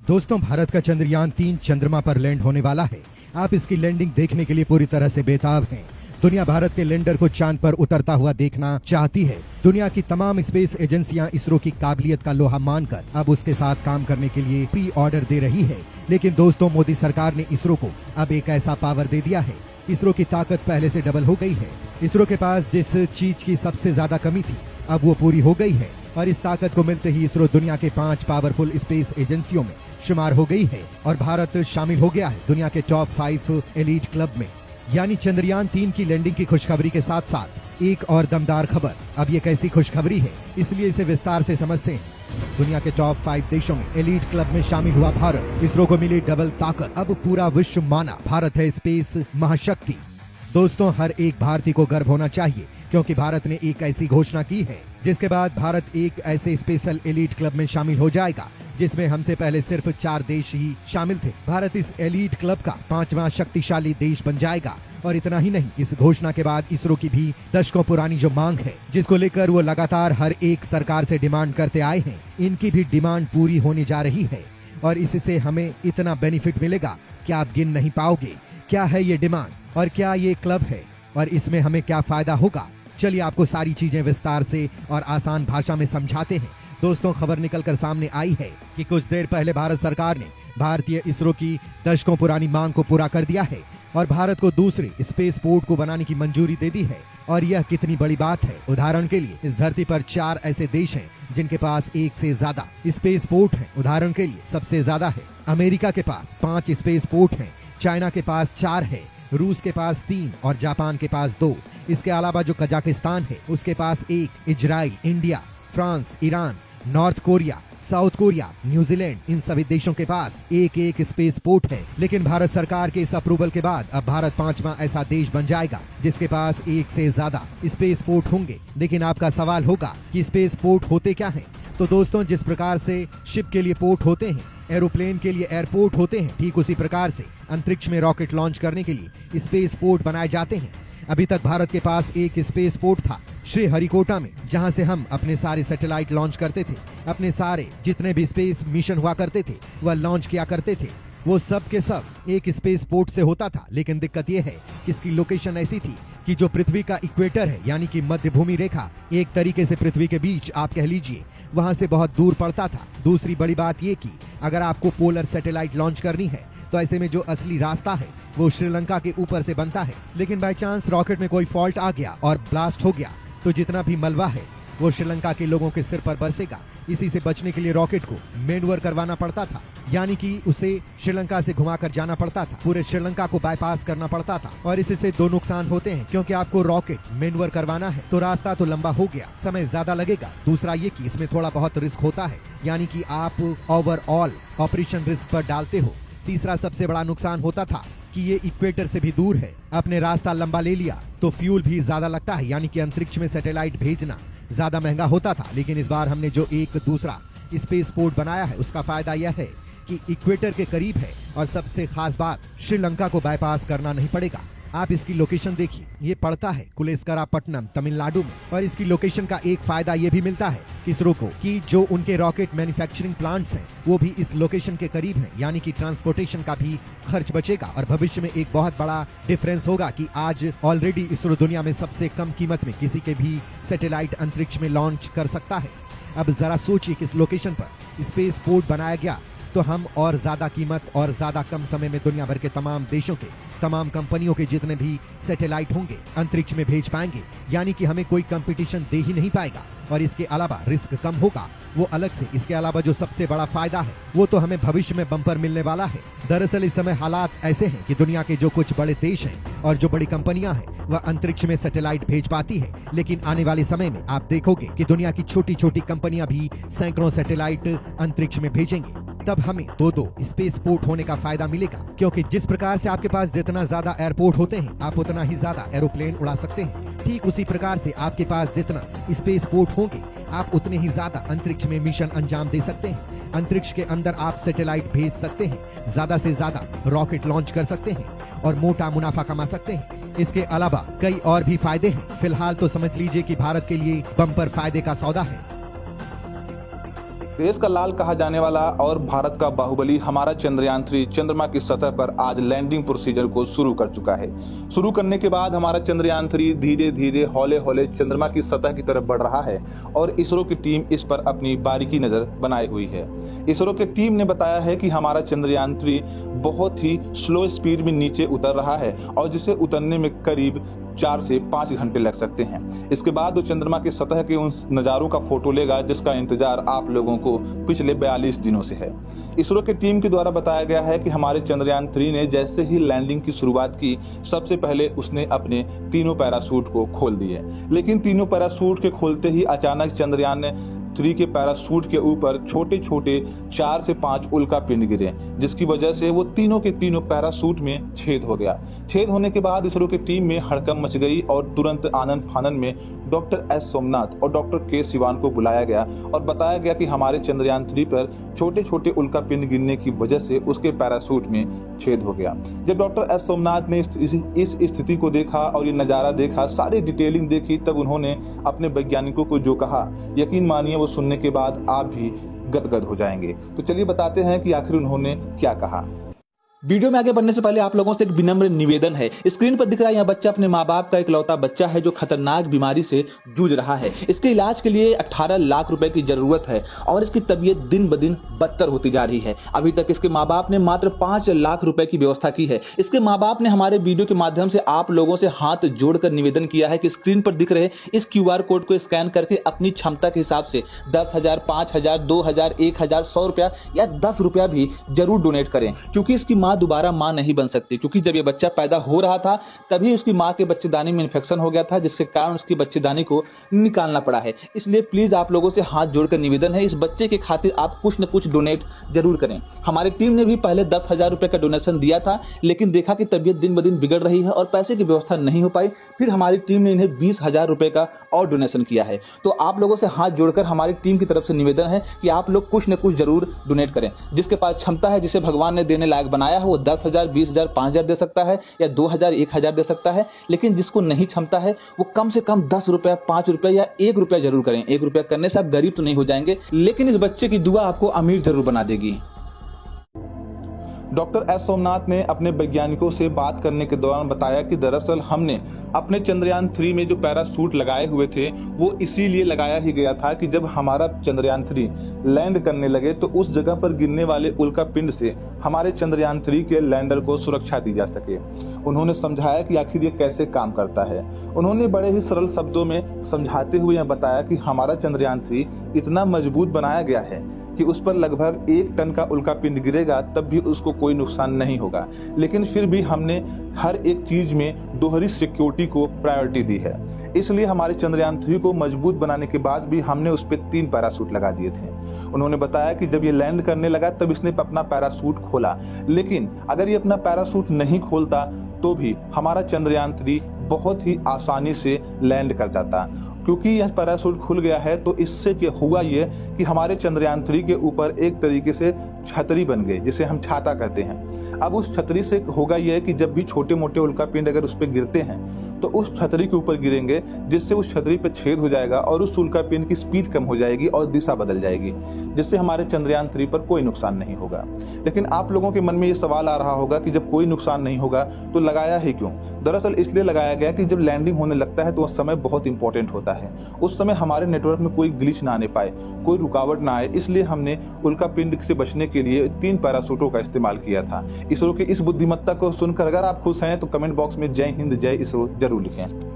दोस्तों, भारत का चंद्रयान-3 चंद्रमा पर लैंड होने वाला है। आप इसकी लैंडिंग देखने के लिए पूरी तरह से बेताब हैं। दुनिया भारत के लैंडर को चांद पर उतरता हुआ देखना चाहती है। दुनिया की तमाम स्पेस एजेंसियां इसरो की काबिलियत का लोहा मानकर अब उसके साथ काम करने के लिए प्री ऑर्डर दे रही है। लेकिन दोस्तों, मोदी सरकार ने इसरो को अब एक ऐसा पावर दे दिया है। इसरो की ताकत पहले से डबल हो गई है। इसरो के पास जिस चीज की सबसे ज्यादा कमी थी, अब वो पूरी हो गई है। और इस ताकत को मिलते ही इसरो दुनिया के 5 पावरफुल स्पेस एजेंसियों में शुमार हो गई है और भारत शामिल हो गया है दुनिया के टॉप 5 एलीट क्लब में। यानी चंद्रयान-3 की लैंडिंग की खुशखबरी के साथ साथ एक और दमदार खबर। अब ये कैसी खुशखबरी है, इसलिए इसे विस्तार से समझते हैं। दुनिया के टॉप 5 देशों में एलीट क्लब में शामिल हुआ भारत। इसरो को मिली डबल ताकत। अब पूरा विश्व माना भारत है स्पेस महाशक्ति। दोस्तों, हर एक भारतीय को गर्व होना चाहिए, क्योंकि भारत ने एक ऐसी घोषणा की है जिसके बाद भारत एक ऐसे स्पेशल एलीट क्लब में शामिल हो जाएगा जिसमें हमसे पहले सिर्फ 4 देश ही शामिल थे। भारत इस एलीट क्लब का 5वां शक्तिशाली देश बन जाएगा। और इतना ही नहीं, इस घोषणा के बाद इसरो की भी दशकों पुरानी जो मांग है, जिसको लेकर वो लगातार हर एक सरकार से डिमांड करते आए हैं, इनकी भी डिमांड पूरी होने जा रही है। और इससे हमें इतना बेनिफिट मिलेगा कि आप गिन नहीं पाओगे। क्या है ये डिमांड और क्या ये क्लब है और इसमें हमें क्या फायदा होगा, चलिए आपको सारी चीजें विस्तार से और आसान भाषा में समझाते हैं। दोस्तों, खबर निकलकर सामने आई है कि कुछ देर पहले भारत सरकार ने भारतीय इसरो की दशकों पुरानी मांग को पूरा कर दिया है और भारत को दूसरे स्पेस पोर्ट को बनाने की मंजूरी दे दी है। और यह कितनी बड़ी बात है। उदाहरण के लिए, इस धरती पर 4 ऐसे देश हैं जिनके पास एक से ज्यादा स्पेस पोर्ट है। उदाहरण के लिए, सबसे ज्यादा है अमेरिका के पास 5 स्पेस पोर्ट हैं, चाइना के पास 4 है, रूस के पास 3 और जापान के पास 2। इसके अलावा जो कजाकिस्तान है उसके पास 1, Israel, India, France, Iran, North Korea, South Korea, New Zealand, इन सभी देशों के पास एक स्पेस पोर्ट है। लेकिन भारत सरकार के इस अप्रूवल के बाद अब भारत 5वां ऐसा देश बन जाएगा जिसके पास एक से ज्यादा स्पेस पोर्ट होंगे। लेकिन आपका सवाल होगा कि स्पेस पोर्ट होते क्या हैं? तो दोस्तों, जिस प्रकार से शिप के लिए पोर्ट होते हैं, एरोप्लेन के लिए एयरपोर्ट होते हैं, ठीक उसी प्रकार से अंतरिक्ष में रॉकेट लॉन्च करने के लिए स्पेस पोर्ट बनाए जाते हैं। अभी तक भारत के पास एक स्पेस पोर्ट था श्रीहरिकोटा में, जहां से हम अपने सारे सैटेलाइट लॉन्च करते थे। अपने सारे जितने भी स्पेस मिशन हुआ करते थे वह लॉन्च किया करते थे। वो सब के सब एक स्पेस पोर्ट से होता था। लेकिन दिक्कत यह है कि इसकी लोकेशन ऐसी थी कि जो पृथ्वी का इक्वेटर है, यानी कि मध्य भूमि रेखा, एक तरीके से पृथ्वी के बीच आप कह लीजिए, वहां से बहुत दूर पड़ता था। दूसरी बड़ी बात ये कि अगर आपको पोलर सैटेलाइट लॉन्च करनी है तो ऐसे में जो असली रास्ता है वो श्रीलंका के ऊपर से बनता है। लेकिन बाय चांस रॉकेट में कोई फॉल्ट आ गया और ब्लास्ट हो गया तो जितना भी मलबा है वो श्रीलंका के लोगों के सिर पर बरसेगा। इसी से बचने के लिए रॉकेट को मैन्युअर करवाना पड़ता था, यानी कि उसे श्रीलंका से घुमाकर जाना पड़ता था, पूरे श्रीलंका को बाईपास करना पड़ता था। और इससे 2 नुकसान होते हैं, क्योंकि आपको रॉकेट मैन्युअर करवाना है तो रास्ता तो लंबा हो गया, समय ज्यादा लगेगा। दूसरा ये कि इसमें थोड़ा बहुत रिस्क होता है, यानी कि आप ओवरऑल ऑपरेशन रिस्क पर डालते हो। तीसरा सबसे बड़ा नुकसान होता था कि ये इक्वेटर से भी दूर है। आपने रास्ता लंबा ले लिया तो फ्यूल भी ज्यादा लगता है, यानी कि अंतरिक्ष में सैटेलाइट भेजना ज्यादा महंगा होता था। लेकिन इस बार हमने जो एक दूसरा स्पेस पोर्ट बनाया है उसका फायदा यह है कि इक्वेटर के करीब है और सबसे खास बात, श्रीलंका को बाईपास करना नहीं पड़ेगा। आप इसकी लोकेशन देखिए, ये पड़ता है कुलेस्करापट्टनम, तमिलनाडु में। और इसकी लोकेशन का एक फायदा ये भी मिलता है इसरो को कि जो उनके रॉकेट मैन्युफैक्चरिंग प्लांट्स हैं वो भी इस लोकेशन के करीब हैं, यानी कि ट्रांसपोर्टेशन का भी खर्च बचेगा। और भविष्य में एक बहुत बड़ा डिफरेंस होगा कि आज ऑलरेडी इसरो दुनिया में सबसे कम कीमत में किसी के भी सैटेलाइट अंतरिक्ष में लॉन्च कर सकता है। अब जरा सोचिए कि इस लोकेशन पर स्पेस पोर्ट बनाया गया तो हम और ज्यादा कीमत और ज्यादा कम समय में दुनिया भर के तमाम देशों के, तमाम कंपनियों के जितने भी सैटेलाइट होंगे अंतरिक्ष में भेज पाएंगे। यानी कि हमें कोई कंपटीशन दे ही नहीं पाएगा। और इसके अलावा रिस्क कम होगा, वो अलग से। इसके अलावा जो सबसे बड़ा फायदा है वो तो हमें भविष्य में बम्पर मिलने वाला है। दरअसल इस समय हालात ऐसे हैं कि दुनिया के जो कुछ बड़े देश हैं और जो बड़ी कंपनियां हैं वह अंतरिक्ष में सैटेलाइट भेज पाती है। लेकिन आने वाले समय में आप देखोगे कि दुनिया की छोटी छोटी कंपनियां भी सैकड़ों सैटेलाइट अंतरिक्ष में भेजेंगे। तब हमें 2 स्पेस पोर्ट होने का फायदा मिलेगा, क्योंकि जिस प्रकार से आपके पास जितना ज्यादा एयरपोर्ट होते हैं आप उतना ही ज्यादा एरोप्लेन उड़ा सकते हैं। ठीक उसी प्रकार से आपके पास जितना स्पेस पोर्ट होंगे आप उतने ही ज्यादा अंतरिक्ष में मिशन अंजाम दे सकते हैं। अंतरिक्ष के अंदर आप सैटेलाइट भेज सकते हैं, ज्यादा से ज्यादा रॉकेट लॉन्च कर सकते हैं और मोटा मुनाफा कमा सकते हैं। इसके अलावा कई और भी फायदे हैं। फिलहाल तो समझ लीजिए कि भारत के लिए बम्पर फायदे का सौदा है। देश का लाल कहा जाने वाला और भारत का बाहुबली हमारा चंद्रयान-3 चंद्रमा की सतह पर आज लैंडिंग प्रोसीजर को शुरू कर चुका है। शुरू करने के बाद हमारा चंद्रयान-3 धीरे धीरे हौले हौले चंद्रमा की सतह की तरफ बढ़ रहा है और इसरो की टीम इस पर अपनी बारीकी नजर बनाए हुई है। इसरो की टीम ने बताया है कि हमारा चंद्रयान-3 बहुत ही स्लो स्पीड में नीचे उतर रहा है और जिसे उतरने में करीब 4 से 5 घंटे लग सकते हैं। इसके बाद वो चंद्रमा की सतह के उन नज़ारों का फोटो लेगा जिसका इंतजार आप लोगों को पिछले 42 दिनों से है। इसरो की टीम के द्वारा बताया गया है कि हमारे चंद्रयान-3 ने जैसे ही लैंडिंग की शुरुआत की, सबसे पहले उसने अपने तीनों पैराशूट को खोल दिए। लेकिन तीनों पैराशूट के खोलते ही अचानक चंद्रयान-3 के पैराशूट के ऊपर छोटे छोटे 4 से 5 उल्का पिंड गिरे, जिसकी वजह से वो तीनों के तीनों पैराशूट में छेद हो गया। छेद होने के बाद इसरो की टीम में हड़कंप मच गई और तुरंत आनन फानन में डॉक्टर एस सोमनाथ और डॉक्टर के सिवान को बुलाया गया और बताया गया कि हमारे चंद्रयान-3 पर छोटे छोटे उल्का पिंड गिरने की वजह से उसके पैराशूट में छेद हो गया। जब डॉक्टर एस सोमनाथ ने इस स्थिति को देखा और ये नज़ारा देखा, सारी डिटेलिंग देखी, तब उन्होंने अपने वैज्ञानिकों को जो कहा, यकीन मानिए वो सुनने के बाद आप भी गदगद हो जाएंगे। तो चलिए बताते हैं कि आखिर उन्होंने क्या कहा। वीडियो में आगे बढ़ने से पहले आप लोगों से एक विनम्र निवेदन है। स्क्रीन पर दिख रहा है यह बच्चा अपने माँ बाप का इकलौता बच्चा है जो खतरनाक बीमारी से जूझ रहा है। इसके इलाज के लिए 18 लाख रुपए की जरूरत है और इसकी तबीयत दिन ब दिन बदतर होती जा रही है। अभी तक इसके माँ बाप ने मात्र 5 लाख रुपए की व्यवस्था की है। इसके माँ बाप ने हमारे वीडियो के माध्यम से आप लोगों से हाथ जोड़कर निवेदन किया है कि स्क्रीन पर दिख रहे इस QR कोड को स्कैन करके अपनी क्षमता के हिसाब से 10,000, 5,000, 2,000, 1,000, 100 रुपया या 10 रुपया भी जरूर डोनेट करें, क्योंकि इसकी माँ दोबारा मां नहीं बन सकती। क्योंकि जब ये बच्चा पैदा हो रहा था तभी उसकी मां के बच्चेदानी में इन्फेक्शन हो गया था, जिसके कारण उसकी बच्चेदानी को निकालना पड़ा है। इसलिए प्लीज आप लोगों से हाथ जोड़कर निवेदन है, इस बच्चे के खातिर आप कुछ न कुछ डोनेट जरूर करें। हमारी टीम ने भी पहले 10,000 रुपए का डोनेशन दिया था, लेकिन देखा कि तबीयत दिन ब दिन बिगड़ रही है और पैसे की व्यवस्था नहीं हो पाई। फिर हमारी टीम ने इन्हें 20,000 रुपए का और डोनेशन किया है। तो आप लोगों से हाथ जोड़कर हमारी टीम की तरफ से निवेदन है कि आप लोग कुछ न कुछ जरूर डोनेट करें। जिसके पास क्षमता है, जिसे भगवान ने देने लायक बनाया है, वो 10,000, 20,000, 5,000 दे सकता है या 2,000, 1,000 दे सकता है। लेकिन जिसको नहीं क्षमता है वो कम से कम 10 रुपया, 5 रुपया या 1 रुपया जरूर करें। 1 रुपया करने से आप गरीब तो नहीं हो जाएंगे, लेकिन इस बच्चे की दुआ आपको अमीर जरूर बना देगी। डॉक्टर एस सोमनाथ ने अपने वैज्ञानिकों से बात करने के दौरान बताया कि दरअसल हमने अपने चंद्रयान-3 में जो पैराशूट लगाए हुए थे वो इसीलिए लगाया ही गया था कि जब हमारा चंद्रयान-3 लैंड करने लगे तो उस जगह पर गिरने वाले उल्का पिंड से हमारे चंद्रयान-3 के लैंडर को सुरक्षा दी जा सके। उन्होंने समझाया कि आखिर ये कैसे काम करता है। उन्होंने बड़े ही सरल शब्दों में समझाते हुए यह बताया कि हमारा चंद्रयान-3 इतना मजबूत बनाया गया है कि उस पर लगभग 1 टन का उल्का पिंड गिरेगा तब भी उसको कोई नुकसान नहीं होगा। लेकिन फिर भी हमने हर एक चीज में दोहरी सिक्योरिटी को प्रायोरिटी दी है। इसलिए हमारे चंद्रयान-3 को मजबूत बनाने के बाद भी हमने उस पर 3 पैराशूट लगा दिए थे। उन्होंने बताया कि जब ये लैंड करने लगा तब इसने अपना पैराशूट खोला, लेकिन अगर ये अपना पैराशूट नहीं खोलता तो भी हमारा चंद्रयान-3 बहुत ही आसानी से लैंड कर जाता। क्योंकि यह पैराशूट खुल गया है तो इससे हुआ ये कि हमारे चंद्रयान-3 के ऊपर एक तरीके से छतरी बन गई, जिसे हम छाता कहते हैं। अब उस छतरी से होगा यह कि जब भी छोटे मोटे उल्का पिंड अगर उस पर गिरते हैं तो उस छतरी के ऊपर गिरेंगे, जिससे उस छतरी पर छेद हो जाएगा और उस उल्का पिंड की स्पीड कम हो जाएगी और दिशा बदल जाएगी, जिससे हमारे चंद्रयान-3 पर कोई नुकसान नहीं होगा। लेकिन आप लोगों के मन में ये सवाल आ रहा होगा कि जब कोई नुकसान नहीं होगा तो लगाया ही क्यों? दरअसल इसलिए लगाया गया कि जब लैंडिंग होने लगता है तो उस समय बहुत इंपॉर्टेंट होता है। उस समय हमारे नेटवर्क में कोई ग्लिच ना आने पाए, कोई रुकावट ना आए, इसलिए हमने उल्का पिंड से बचने के लिए 3 पैराशूटों का इस्तेमाल किया था। इसरो के इस बुद्धिमत्ता को सुनकर अगर आप खुश हैं तो कमेंट बॉक्स में जय हिंद, जय इसरो जरूर लिखें।